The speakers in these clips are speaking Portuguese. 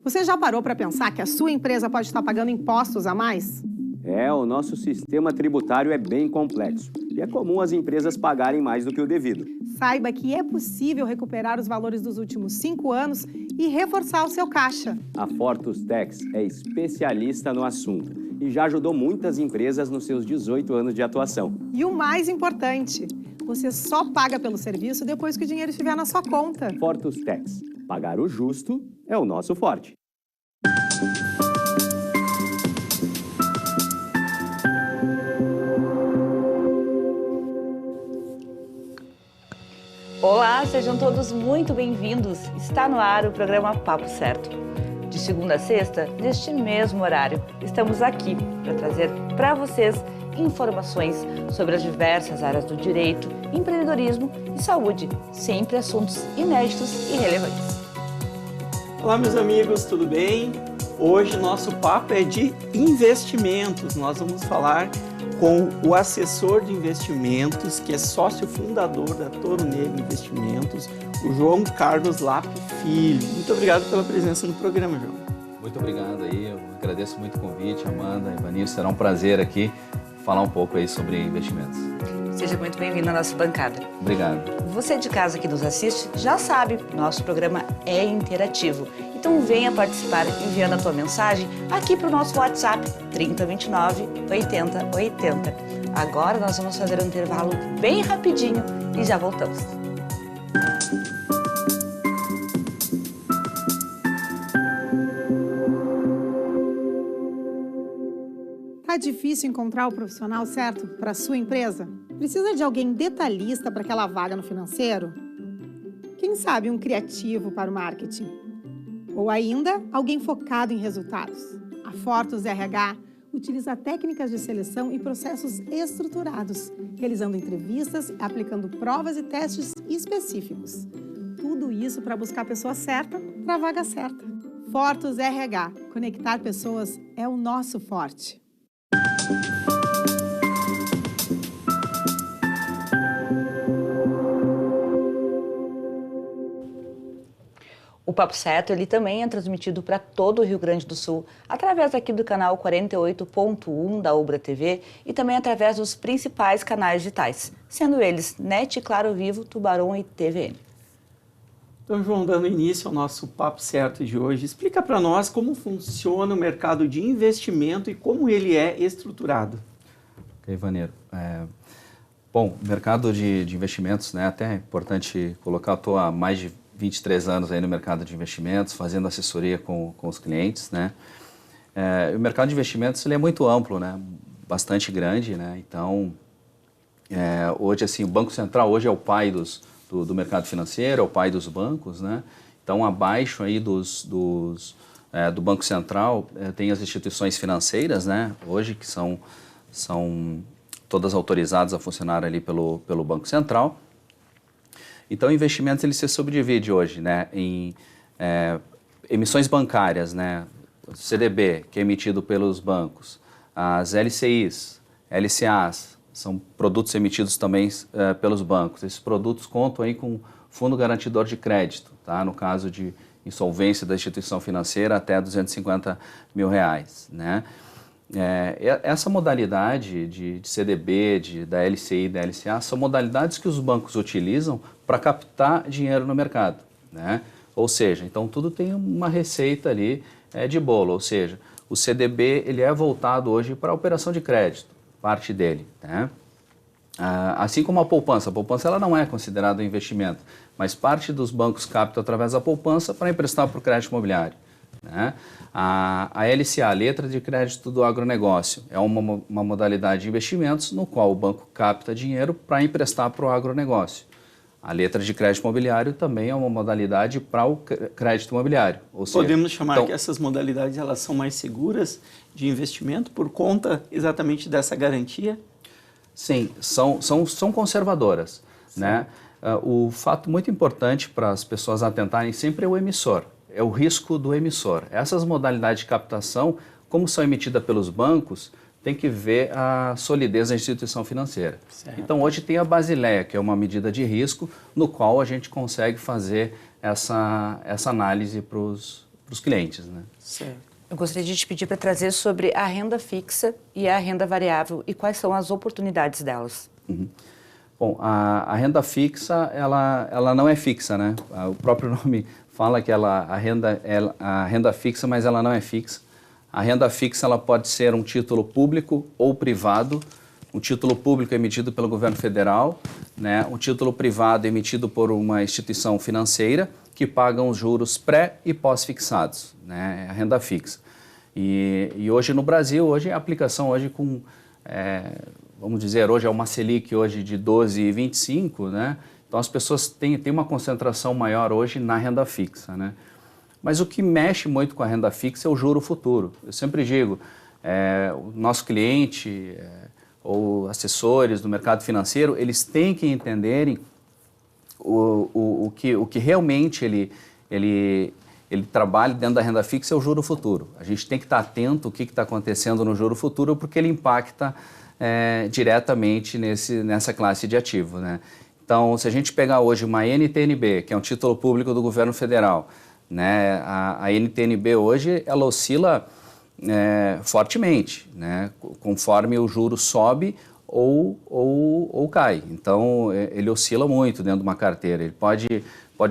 Você já parou para pensar que a sua empresa pode estar pagando impostos a mais? O nosso sistema tributário é bem complexo e é comum as empresas pagarem mais do que o devido. Saiba que é possível recuperar os valores dos últimos 5 anos e reforçar o seu caixa. A Fortus Tax é especialista no assunto e já ajudou muitas empresas nos seus 18 anos de atuação. E o mais importante, você só paga pelo serviço depois que o dinheiro estiver na sua conta. Fortus Tax. Pagar o justo é o nosso forte. Olá, sejam todos muito bem-vindos. Está no ar o programa Papo Certo. De segunda a sexta, neste mesmo horário, estamos aqui para trazer para vocês informações sobre as diversas áreas do direito, empreendedorismo e saúde, sempre assuntos inéditos e relevantes. Olá, meus amigos, tudo bem? Hoje nosso papo é de investimentos. Nós vamos falar com o assessor de investimentos, que é sócio fundador da Toro Negro Investimentos, o João Carlos Lapp Filho. Muito obrigado pela presença no programa, João. Muito obrigado aí, eu agradeço muito o convite, Amanda e Vanil, será um prazer aqui falar um pouco aí sobre investimentos. Seja muito bem-vindo à nossa bancada. Obrigado. Você de casa que nos assiste já sabe, nosso programa é interativo. Então venha participar enviando a tua mensagem aqui para o nosso WhatsApp 3029 8080. Agora nós vamos fazer um intervalo bem rapidinho e já voltamos. Tá difícil encontrar o profissional certo para a sua empresa? Precisa de alguém detalhista para aquela vaga no financeiro? Quem sabe um criativo para o marketing? Ou ainda, alguém focado em resultados? A Fortus RH utiliza técnicas de seleção e processos estruturados, realizando entrevistas, aplicando provas e testes específicos. Tudo isso para buscar a pessoa certa para a vaga certa. Fortus RH. Conectar pessoas é o nosso forte. O Papo Certo, ele também é transmitido para todo o Rio Grande do Sul, através aqui do canal 48.1 da Ubra TV e também através dos principais canais digitais, sendo eles NET, Claro Vivo, Tubarão e TVN. Então, João, dando início ao nosso Papo Certo de hoje, explica para nós como funciona o mercado de investimento e como ele é estruturado. Ok, Vaneiro. Bom, mercado de investimentos, né, até é importante colocar, eu estou há mais de 23 anos aí no mercado de investimentos, fazendo assessoria com os clientes, né. O mercado de investimentos ele é muito amplo, né, bastante grande, né, então hoje assim, o Banco Central hoje é o pai do mercado financeiro, é o pai dos bancos, né, então abaixo aí do Banco Central tem as instituições financeiras, né, hoje que são todas autorizadas a funcionar ali pelo Banco Central. Então, investimentos ele se subdivide hoje, né, em emissões bancárias, né, CDB, que é emitido pelos bancos, as LCIs, LCAs, são produtos emitidos também pelos bancos. Esses produtos contam aí com fundo garantidor de crédito, tá, no caso de insolvência da instituição financeira até R$250 mil, né. Essa modalidade de CDB, da LCI e da LCA, são modalidades que os bancos utilizam para captar dinheiro no mercado, né? Ou seja, então tudo tem uma receita ali de bolo, ou seja, o CDB ele é voltado hoje para a operação de crédito, parte dele, né? Assim como a poupança ela não é considerada um investimento, mas parte dos bancos captam através da poupança para emprestar para o crédito imobiliário, né? A LCA, Letra de Crédito do Agronegócio, é uma modalidade de investimentos no qual o banco capta dinheiro para emprestar para o agronegócio. A letra de crédito imobiliário também é uma modalidade para o crédito imobiliário. Ou seja, podemos chamar que essas modalidades elas são mais seguras de investimento por conta exatamente dessa garantia? Sim, são conservadoras, né? O fato muito importante para as pessoas atentarem sempre é o emissor. É o risco do emissor. Essas modalidades de captação, como são emitidas pelos bancos, tem que ver a solidez da instituição financeira. Certo. Então, hoje tem a Basileia, que é uma medida de risco, no qual a gente consegue fazer essa análise para os os clientes, né? Certo. Eu gostaria de te pedir para trazer sobre a renda fixa e a renda variável e quais são as oportunidades delas. Uhum. Bom, a renda fixa, ela não é fixa, né? O próprio nome fala que a renda fixa, mas ela não é fixa. A renda fixa ela pode ser um título público ou privado. Um título público emitido pelo governo federal, né? Um título privado emitido por uma instituição financeira que pagam os juros pré e pós-fixados, né? A renda fixa. E hoje no Brasil, hoje a aplicação hoje com, vamos dizer, hoje é uma Selic hoje de 12,25, né? Então as pessoas têm uma concentração maior hoje na renda fixa, né? Mas o que mexe muito com a renda fixa é o juro futuro. Eu sempre digo, o nosso cliente ou assessores do mercado financeiro, eles têm que entenderem o que realmente ele trabalha dentro da renda fixa é o juro futuro. A gente tem que estar atento ao que está acontecendo no juro futuro, porque ele impacta diretamente nessa classe de ativo, né? Então, se a gente pegar hoje uma NTN-B, que é um título público do governo federal, né? A NTN-B hoje, ela oscila fortemente, né? Conforme o juro sobe ou cai. Então, ele oscila muito dentro de uma carteira. Ele pode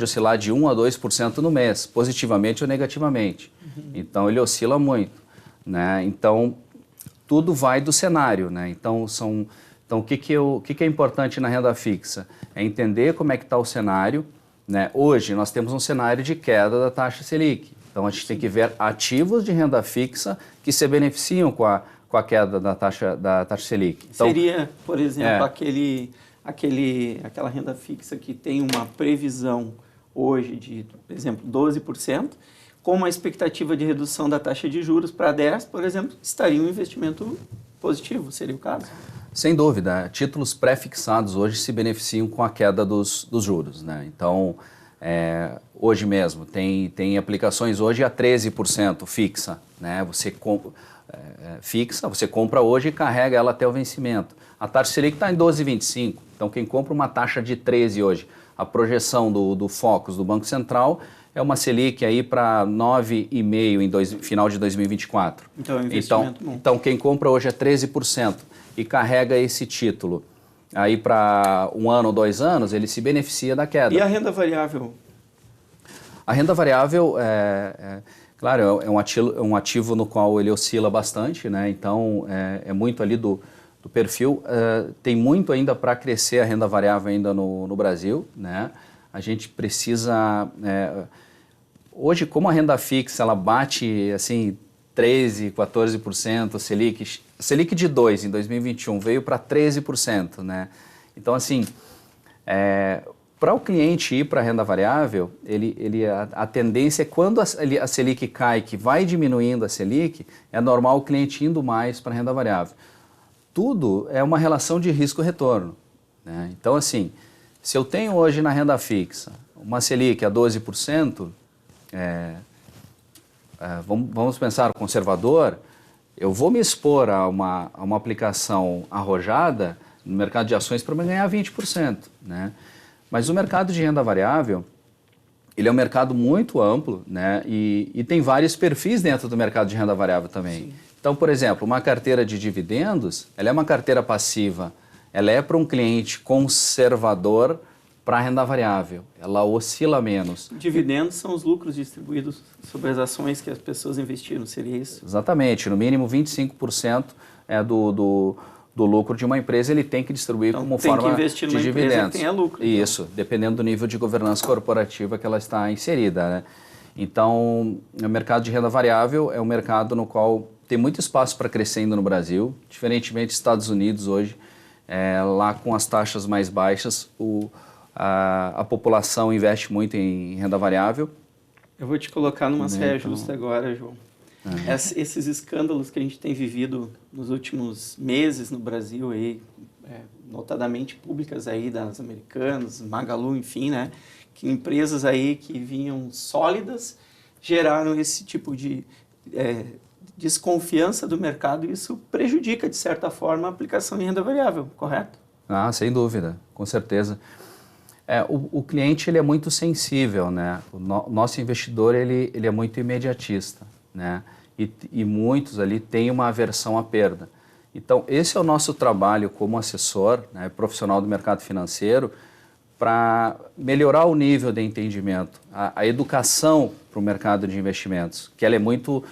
oscilar de 1% a 2% no mês, positivamente ou negativamente. Uhum. Então, ele oscila muito, né? Então, tudo vai do cenário, né? Então, o que é importante na renda fixa? É entender como é que está o cenário, né? Hoje, nós temos um cenário de queda da taxa Selic. Então, a gente tem que ver ativos de renda fixa que se beneficiam com a queda da taxa Selic. Então, seria, por exemplo, aquela renda fixa que tem uma previsão hoje de, por exemplo, 12%, com uma expectativa de redução da taxa de juros para 10%, por exemplo, estaria um investimento positivo, seria o caso? Sem dúvida. Títulos pré-fixados hoje se beneficiam com a queda dos juros, né? Então, hoje mesmo, tem aplicações hoje a 13% fixa, né? Você compra hoje e carrega ela até o vencimento. A taxa Selic está em 12,25, então quem compra uma taxa de 13 hoje, a projeção do Focus do Banco Central é uma Selic aí para 9,5% final de 2024. Então, é um investimento bom. Então, quem compra hoje é 13% e carrega esse título aí para 1 ano ou 2 anos, ele se beneficia da queda. E a renda variável? A renda variável, claro, é um ativo no qual ele oscila bastante, né? Então, é muito ali do perfil. Tem muito ainda para crescer a renda variável ainda no Brasil, né? A gente precisa... hoje, como a renda fixa ela bate assim 13%, 14%, Selic de 2% em 2021 veio para 13%, né? Então, assim, para o cliente ir para a renda variável, a tendência é quando a Selic cai, que vai diminuindo a Selic, é normal o cliente indo mais para a renda variável. Tudo é uma relação de risco-retorno, né? Então, assim, se eu tenho hoje na renda fixa uma Selic a 12%, vamos pensar conservador, eu vou me expor a uma aplicação arrojada no mercado de ações para ganhar 20%, né? Mas o mercado de renda variável, ele é um mercado muito amplo, né? E tem vários perfis dentro do mercado de renda variável também. Sim. Então, por exemplo, uma carteira de dividendos, ela é uma carteira passiva, ela é para um cliente conservador para a renda variável, ela oscila menos. Dividendos são os lucros distribuídos sobre as ações que as pessoas investiram, seria isso? Exatamente, no mínimo 25% do lucro de uma empresa ele tem que distribuir então, como forma de dividendos. Tem que investir numa empresa que tenha lucro. Isso, então. Dependendo do nível de governança corporativa que ela está inserida, né? Então, o mercado de renda variável é um mercado no qual tem muito espaço para crescer ainda no Brasil, diferentemente dos Estados Unidos hoje, lá com as taxas mais baixas, a população investe muito em renda variável. Eu vou te colocar numa saia justa agora, João. Esses escândalos que a gente tem vivido nos últimos meses no Brasil, aí, notadamente públicas aí das Americanas, Magalu, enfim, né? Que empresas aí que vinham sólidas geraram esse tipo de desconfiança do mercado e isso prejudica, de certa forma, a aplicação em renda variável, correto? Sem dúvida, com certeza. O cliente ele é muito sensível, né? Nosso investidor ele é muito imediatista, né? E muitos ali têm uma aversão à perda. Então, esse é o nosso trabalho como assessor, né, profissional do mercado financeiro, para melhorar o nível de entendimento, a educação para o mercado de investimentos, que ela é muito...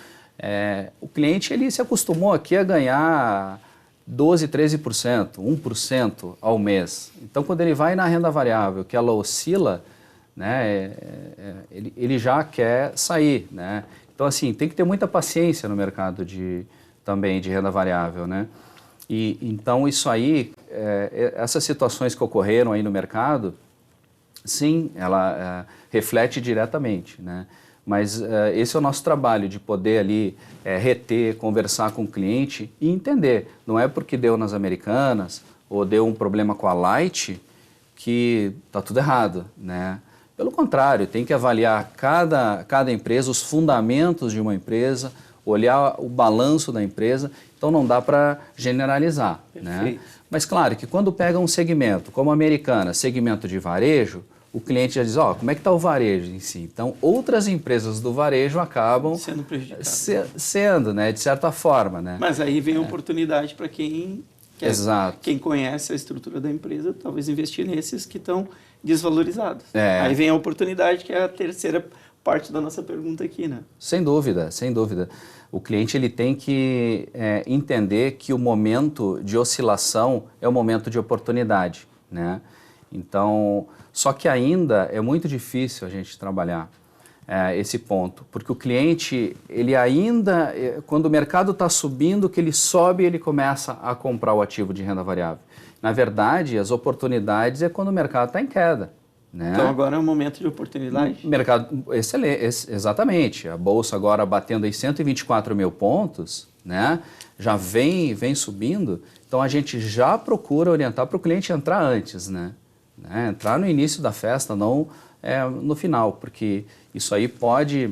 o cliente ele se acostumou aqui a ganhar 12%, 13%, 1% ao mês. Então, quando ele vai na renda variável, que ela oscila, né, ele já quer sair, né? Então, assim, tem que ter muita paciência no mercado também de renda variável, né? E então isso aí, essas situações que ocorreram aí no mercado, sim, ela reflete diretamente, né? Mas esse é o nosso trabalho, de poder ali reter, conversar com o cliente e entender. Não é porque deu nas Americanas ou deu um problema com a Light que está tudo errado, né? Pelo contrário, tem que avaliar cada empresa, os fundamentos de uma empresa, olhar o balanço da empresa. Então não dá para generalizar, né? Mas claro que quando pega um segmento como a Americana, segmento de varejo, o cliente já diz, como é que está o varejo em si? Então outras empresas do varejo acabam sendo prejudicadas. Sendo, né? De certa forma, né? Mas aí vem a oportunidade para quem conhece a estrutura da empresa, talvez investir nesses que estão desvalorizados. Aí vem a oportunidade, que é a terceira parte da nossa pergunta aqui, né? Sem dúvida, sem dúvida. O cliente ele tem que entender que o momento de oscilação é o momento de oportunidade, né? Então, só que ainda é muito difícil a gente trabalhar esse ponto, porque o cliente, ele ainda, quando o mercado está subindo, que ele sobe, ele começa a comprar o ativo de renda variável. Na verdade, as oportunidades é quando o mercado está em queda, né? Então agora é um momento de oportunidade? Mercado excelente, exatamente. A Bolsa agora batendo aí 124 mil pontos, né? Já vem subindo. Então a gente já procura orientar para o cliente entrar antes, né? Entrar no início da festa, não no final, porque isso aí pode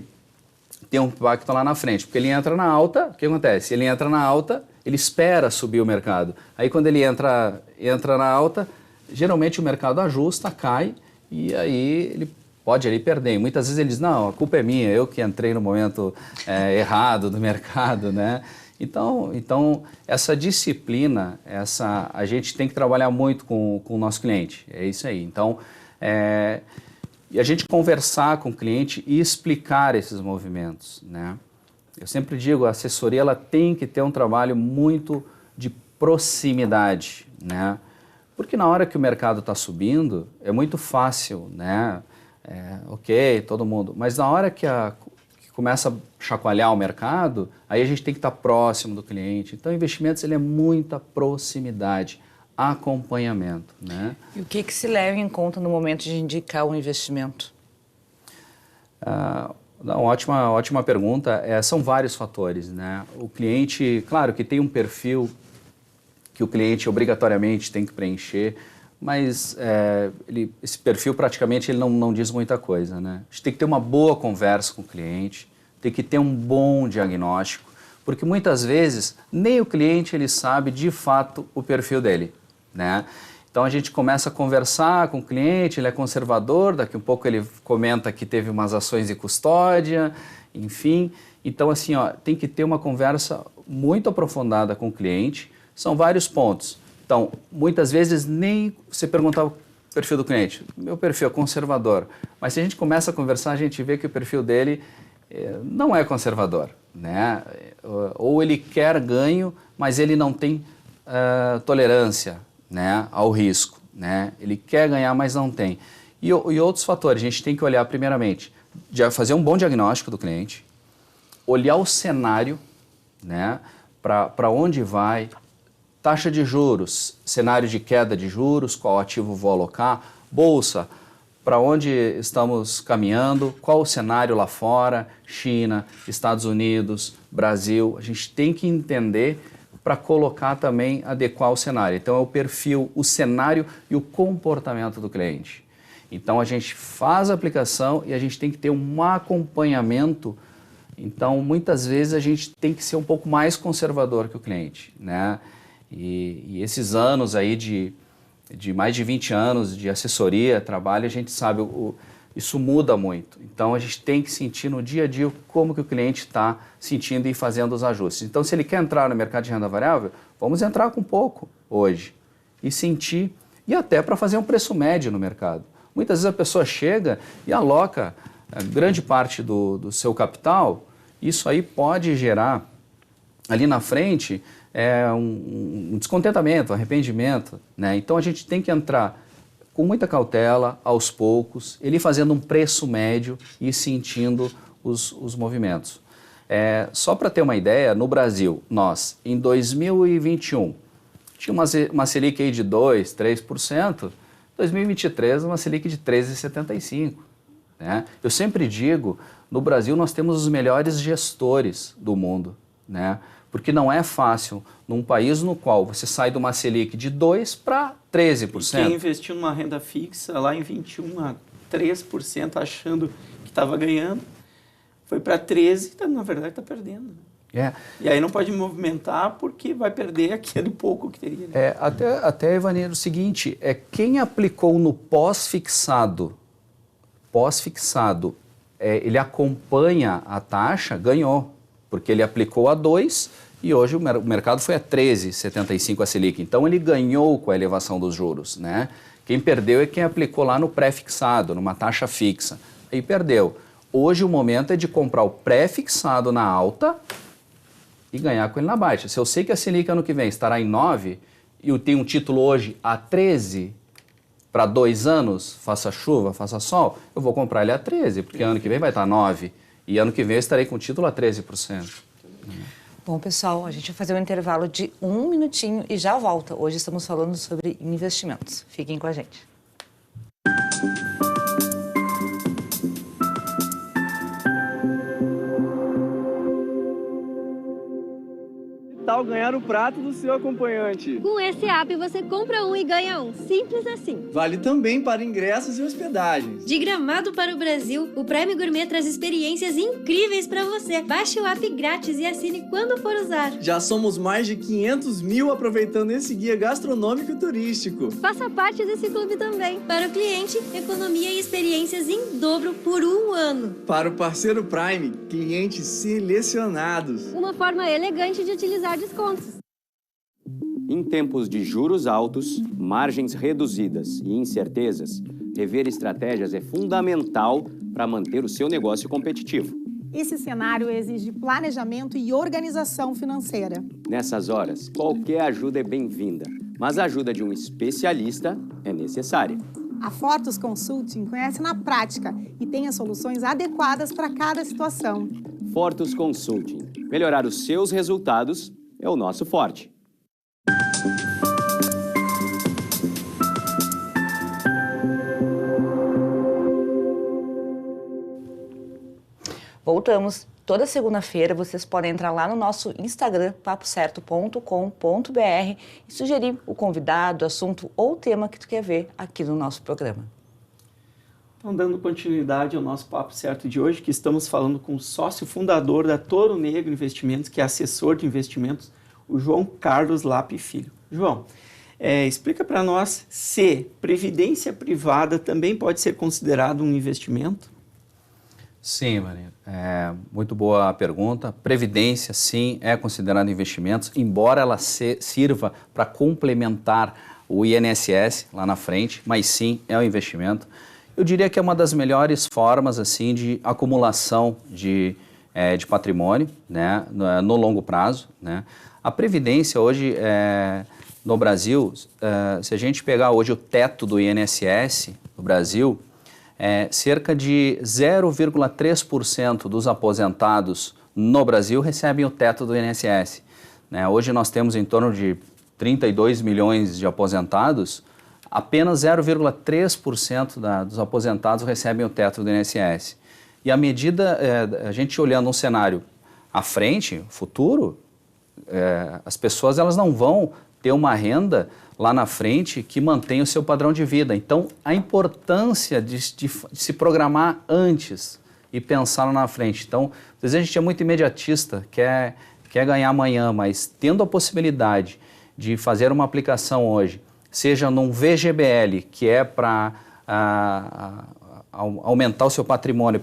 ter um impacto lá na frente. Porque ele entra na alta, o que acontece? Ele entra na alta, ele espera subir o mercado. Aí quando ele entra na alta, geralmente o mercado ajusta, cai, e aí ele pode ali perder. E muitas vezes ele diz, não, a culpa é minha, eu que entrei no momento errado do mercado, né? Então essa disciplina, a gente tem que trabalhar muito com o nosso cliente, é isso aí. Então, e a gente conversar com o cliente e explicar esses movimentos, né? Eu sempre digo, a assessoria ela tem que ter um trabalho muito de proximidade, né? Porque na hora que o mercado está subindo, é muito fácil, né? Ok, todo mundo. Mas na hora que começa a chacoalhar o mercado, aí a gente tem que estar próximo do cliente. Então, investimentos, ele é muita proximidade, acompanhamento, né? E o que se leva em conta no momento de indicar um investimento? Ótima pergunta. São vários fatores, né? O cliente, claro que tem um perfil que o cliente obrigatoriamente tem que preencher, mas esse perfil praticamente ele não diz muita coisa, né? A gente tem que ter uma boa conversa com o cliente, tem que ter um bom diagnóstico, porque muitas vezes nem o cliente ele sabe de fato o perfil dele, né? Então a gente começa a conversar com o cliente, ele é conservador, daqui um pouco ele comenta que teve umas ações de custódia, enfim. Então assim, tem que ter uma conversa muito aprofundada com o cliente. São vários pontos. Então, muitas vezes nem você perguntar o perfil do cliente. Meu perfil é conservador. Mas se a gente começa a conversar, a gente vê que o perfil dele não é conservador, né? Ou ele quer ganho, mas ele não tem tolerância, né, ao risco, né? Ele quer ganhar, mas não tem. E outros fatores, a gente tem que olhar primeiramente, fazer um bom diagnóstico do cliente, olhar o cenário, né, para onde vai, taxa de juros, cenário de queda de juros, qual ativo vou alocar, bolsa, para onde estamos caminhando, qual o cenário lá fora, China, Estados Unidos, Brasil. A gente tem que entender para colocar também, adequar o cenário. Então é o perfil, o cenário e o comportamento do cliente. Então a gente faz a aplicação e a gente tem que ter um acompanhamento. Então muitas vezes a gente tem que ser um pouco mais conservador que o cliente, né? E esses anos aí de de mais de 20 anos de assessoria, trabalho, a gente sabe, isso muda muito. Então, a gente tem que sentir no dia a dia como que o cliente está sentindo e fazendo os ajustes. Então, se ele quer entrar no mercado de renda variável, vamos entrar com pouco hoje e sentir, e até para fazer um preço médio no mercado. Muitas vezes a pessoa chega e aloca grande parte do seu capital, isso aí pode gerar ali na frente um descontentamento, um arrependimento, né? Então a gente tem que entrar com muita cautela, aos poucos, ele fazendo um preço médio e sentindo os movimentos. Só para ter uma ideia, no Brasil, nós, em 2021, tinha uma Selic aí de 2%, 3%, 2023 uma Selic de 13,75%. Né? Eu sempre digo, no Brasil nós temos os melhores gestores do mundo, né? Porque não é fácil num país no qual você sai de uma Selic de 2% para 13%. E quem investiu numa renda fixa lá em 21 a 3%, achando que estava ganhando, foi para 13%, na verdade está perdendo. E aí não pode movimentar porque vai perder aquele pouco que teria. Até Evaneiro, o seguinte, quem aplicou no pós-fixado, ele acompanha a taxa, ganhou, porque ele aplicou a 2% e hoje o mercado foi a 13,75 a Selic. Então ele ganhou com a elevação dos juros, né? Quem perdeu é quem aplicou lá no pré-fixado, numa taxa fixa. Aí perdeu. Hoje o momento é de comprar o pré-fixado na alta e ganhar com ele na baixa. Se eu sei que a Selic ano que vem estará em 9% e eu tenho um título hoje a 13% para 2 anos, faça chuva, faça sol, eu vou comprar ele a 13%, porque ano que vem vai estar 9%. E ano que vem eu estarei com o título a 13%. Bom, pessoal, a gente vai fazer um intervalo de 1 minutinho e já volta. Hoje estamos falando sobre investimentos. Fiquem com a gente. Tal ganhar o prato do seu acompanhante. Com esse app você compra um e ganha um. Simples assim. Vale também para ingressos e hospedagens. De Gramado para o Brasil, o Prime Gourmet traz experiências incríveis para você. Baixe o app grátis e assine quando for usar. Já somos mais de 500 mil aproveitando esse guia gastronômico e turístico. Faça parte desse clube também. Para o cliente, economia e experiências em dobro por 1 ano. Para o parceiro Prime, clientes selecionados. Uma forma elegante de utilizar descontos. Em tempos de juros altos, margens reduzidas e incertezas, rever estratégias é fundamental para manter o seu negócio competitivo. Esse cenário exige planejamento e organização financeira. Nessas horas, qualquer ajuda é bem-vinda, mas a ajuda de um especialista é necessária. A Fortus Consulting conhece na prática e tem as soluções adequadas para cada situação. Fortus Consulting. Melhorar os seus resultados é o nosso forte. Voltamos. Toda segunda-feira vocês podem entrar lá no nosso Instagram, papocerto.com.br e sugerir o convidado, assunto ou tema que tu quer ver aqui no nosso programa. Então, dando continuidade ao nosso Papo Certo de hoje, que estamos falando com o sócio fundador da Touro Negro Investimentos, que é assessor de investimentos, o João Carlos Lapp Filho. João, explica para nós se previdência privada também pode ser considerado um investimento? Sim, Maria. Muito boa a pergunta. Previdência, sim, é considerado investimento, embora ela sirva para complementar o INSS lá na frente, mas sim, é um investimento. Eu diria que é uma das melhores formas assim, de acumulação de patrimônio, né, no longo prazo, né. A Previdência hoje, no Brasil, se a gente pegar hoje o teto do INSS no Brasil, cerca de 0,3% dos aposentados no Brasil recebem o teto do INSS. Né? Hoje nós temos em torno de 32 milhões de aposentados, apenas 0,3% dos aposentados recebem o teto do INSS. E à medida, a gente olhando um cenário à frente, futuro, as pessoas elas não vão ter uma renda lá na frente que mantenha o seu padrão de vida. Então, a importância de se programar antes e pensar lá na frente. Então, às vezes a gente é muito imediatista, quer ganhar amanhã, mas tendo a possibilidade de fazer uma aplicação hoje, seja num VGBL, que é para aumentar o seu patrimônio,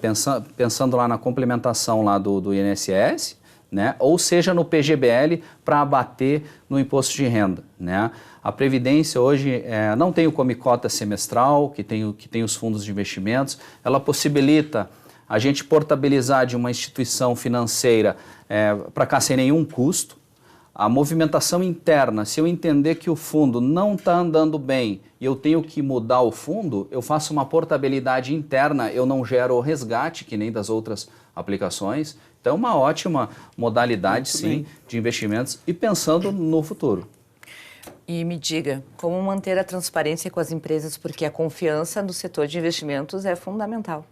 pensando lá na complementação lá do INSS, né? Ou seja no PGBL para abater no imposto de renda, né? A Previdência hoje não tem o Comicota semestral, que tem os fundos de investimentos, ela possibilita a gente portabilizar de uma instituição financeira para cá sem nenhum custo. A movimentação interna, se eu entender que o fundo não está andando bem e eu tenho que mudar o fundo, eu faço uma portabilidade interna, eu não gero o resgate, que nem das outras aplicações. Então é uma ótima modalidade, sim, de investimentos e pensando no futuro. E me diga, como manter a transparência com as empresas, porque a confiança no setor de investimentos é fundamental.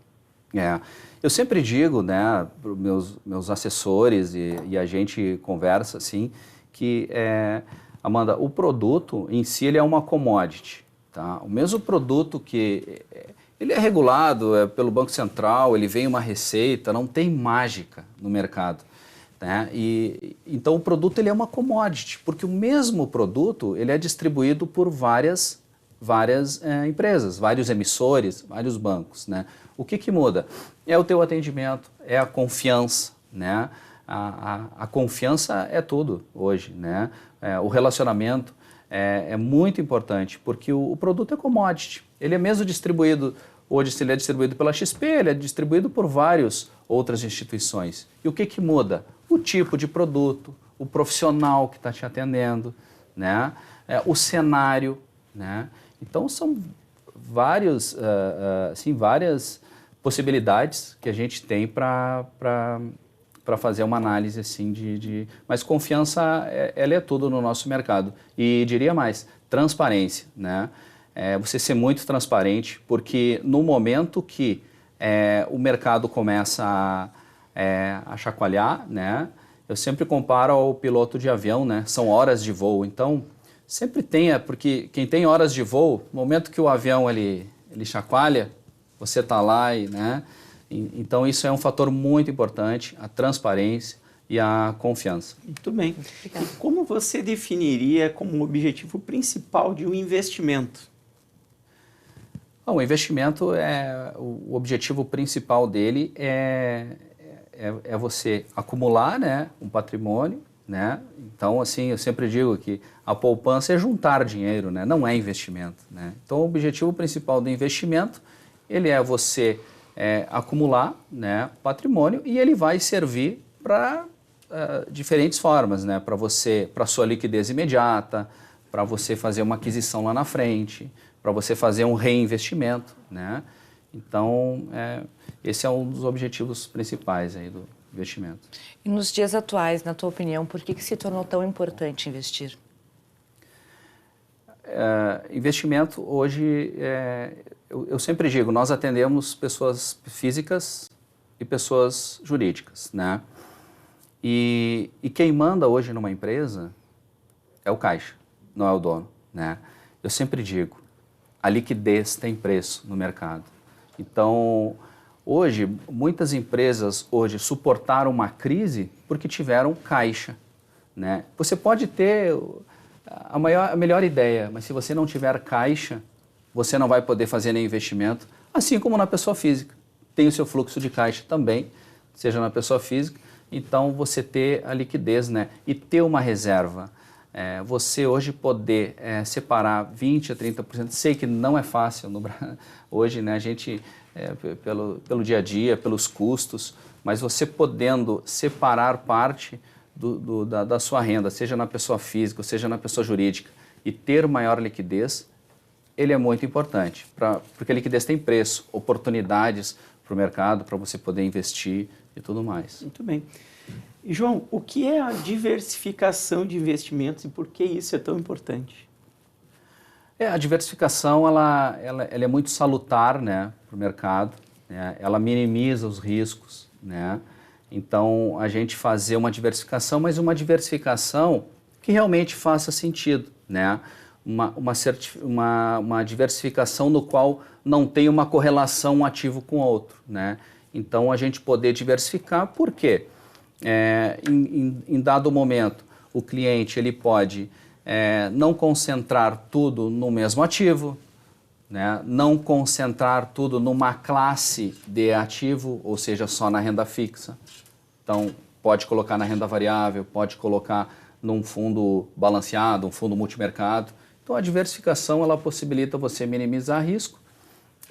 Eu sempre digo, né, para os meus assessores e a gente conversa assim, que, Amanda, o produto em si ele é uma commodity. Tá? O mesmo produto que ele é regulado pelo Banco Central, ele vem uma receita, não tem mágica no mercado. Né? Então o produto ele é uma commodity, porque o mesmo produto ele é distribuído por várias empresas, vários emissores, vários bancos. Né? O que muda? É o teu atendimento, é a confiança. Né? A confiança é tudo hoje. Né? O relacionamento é muito importante, porque o produto é commodity. Ele é mesmo distribuído, hoje ele é distribuído pela XP, ele é distribuído por várias outras instituições. E o que muda? O tipo de produto, o profissional que está te atendendo, né? O cenário. Né? Então, são várias possibilidades que a gente tem para fazer uma análise assim Mas confiança, ela é tudo no nosso mercado. E diria mais, transparência. Né? Você ser muito transparente, porque no momento que o mercado começa a chacoalhar, né? Eu sempre comparo ao piloto de avião, né? São horas de voo. Então, sempre tenha, porque quem tem horas de voo, no momento que o avião ele chacoalha, você está lá né? Então isso é um fator muito importante, a transparência e a confiança. Muito bem. E como você definiria como objetivo principal de um investimento? O investimento o objetivo principal dele é você acumular, né, um patrimônio. Né? Então, assim, eu sempre digo que a poupança é juntar dinheiro, né? Não é investimento. Né? Então, o objetivo principal do investimento ele é você acumular, né, patrimônio, e ele vai servir para diferentes formas, né? Para sua liquidez imediata, para você fazer uma aquisição lá na frente, para você fazer um reinvestimento. Né? Então, esse é um dos objetivos principais aí do investimento. E nos dias atuais, na tua opinião, por que se tornou tão importante investir? Investimento hoje, eu sempre digo, nós atendemos pessoas físicas e pessoas jurídicas, né? E quem manda hoje numa empresa é o caixa, não é o dono, né? Eu sempre digo, a liquidez tem preço no mercado. Então, hoje, muitas empresas suportaram uma crise porque tiveram caixa. Né? Você pode ter a melhor ideia, mas se você não tiver caixa, você não vai poder fazer nenhum investimento, assim como na pessoa física. Tem o seu fluxo de caixa também, seja na pessoa física, então você ter a liquidez, né? E ter uma reserva. Você hoje poder separar 20% a 30%, sei que não é fácil no Brasil. Hoje, né, a gente, pelo dia a dia, pelos custos, mas você podendo separar parte da sua renda, seja na pessoa física, seja na pessoa jurídica, e ter maior liquidez, ele é muito importante, porque a liquidez tem preço, oportunidades para o mercado, para você poder investir e tudo mais. Muito bem. E, João, o que é a diversificação de investimentos e por que isso é tão importante? A diversificação ela é muito salutar, né, para o mercado, né? Ela minimiza os riscos, né? Então, a gente fazer uma diversificação, mas uma diversificação que realmente faça sentido, né? Uma diversificação no qual não tem uma correlação um ativo com o outro, né? Então, a gente poder diversificar, por quê? Em dado momento, o cliente ele pode não concentrar tudo no mesmo ativo, né? Não concentrar tudo numa classe de ativo, ou seja, só na renda fixa. Então, pode colocar na renda variável, pode colocar num fundo balanceado, um fundo multimercado. Então, a diversificação ela possibilita você minimizar risco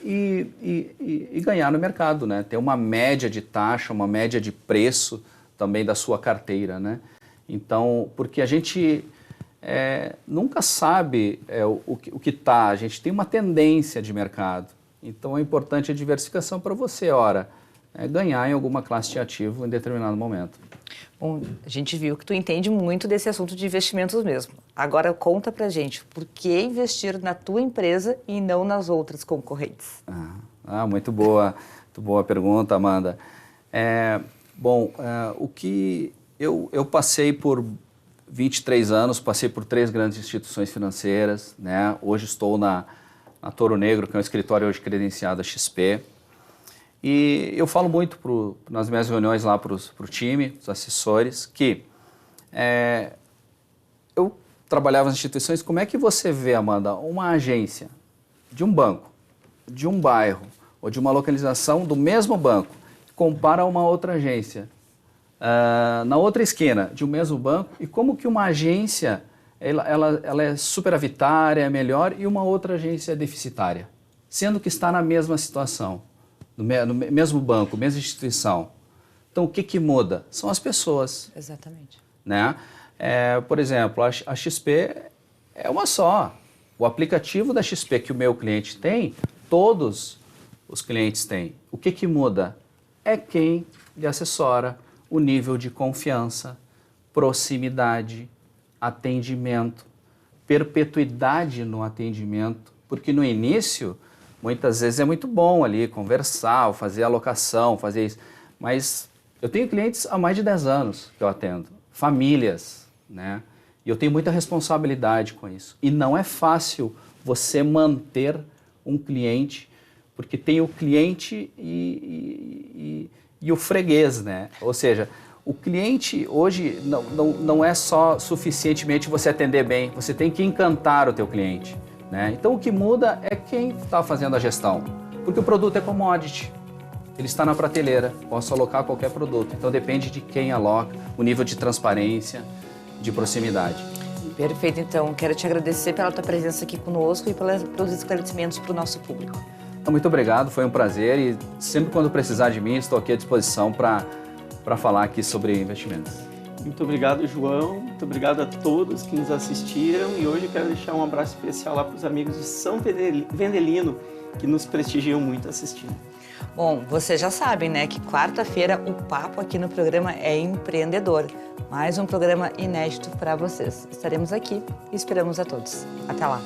e ganhar no mercado, né? Ter uma média de taxa, uma média de preço também da sua carteira, né? Então, porque a gente nunca sabe o que está, a gente tem uma tendência de mercado. Então, é importante a diversificação para você, ganhar em alguma classe de ativo em determinado momento. Bom, a gente viu que tu entende muito desse assunto de investimentos mesmo. Agora conta pra gente, por que investir na tua empresa e não nas outras concorrentes? Muito boa pergunta, Amanda. O que eu passei por 23 anos, passei por 3 grandes instituições financeiras, né? Hoje estou na Touro Negro, que é um escritório hoje credenciado a XP. E eu falo muito nas minhas reuniões lá para o time, os assessores, que eu trabalhava nas instituições. Como é que você vê, Amanda, uma agência de um banco, de um bairro ou de uma localização do mesmo banco, compara a uma outra agência na outra esquina de um mesmo banco, e como que uma agência ela é superavitária, é melhor, e uma outra agência é deficitária, sendo que está na mesma situação? No mesmo banco, mesma instituição. Então, o que muda? São as pessoas. Exatamente. Né? Por exemplo, a XP é uma só. O aplicativo da XP que o meu cliente tem, todos os clientes têm. O que muda? É quem lhe assessora, o nível de confiança, proximidade, atendimento, perpetuidade no atendimento, porque no início muitas vezes é muito bom ali conversar, fazer alocação, fazer isso. Mas eu tenho clientes há mais de 10 anos que eu atendo, famílias, né? E eu tenho muita responsabilidade com isso. E não é fácil você manter um cliente, porque tem o cliente e o freguês, né? Ou seja, o cliente hoje não é só suficientemente você atender bem, você tem que encantar o teu cliente. Né? Então, o que muda é quem está fazendo a gestão, porque o produto é commodity, ele está na prateleira, posso alocar qualquer produto, então depende de quem aloca, o nível de transparência, de proximidade. Perfeito, então, quero te agradecer pela tua presença aqui conosco e pelos esclarecimentos para o nosso público. Muito obrigado, foi um prazer, e sempre quando precisar de mim, estou aqui à disposição para falar aqui sobre investimentos. Muito obrigado, João. Muito obrigado a todos que nos assistiram. E hoje eu quero deixar um abraço especial lá para os amigos de São Vendelino, que nos prestigiam muito assistindo. Bom, vocês já sabem, né, que quarta-feira o papo aqui no programa é empreendedor. Mais um programa inédito para vocês. Estaremos aqui e esperamos a todos. Até lá.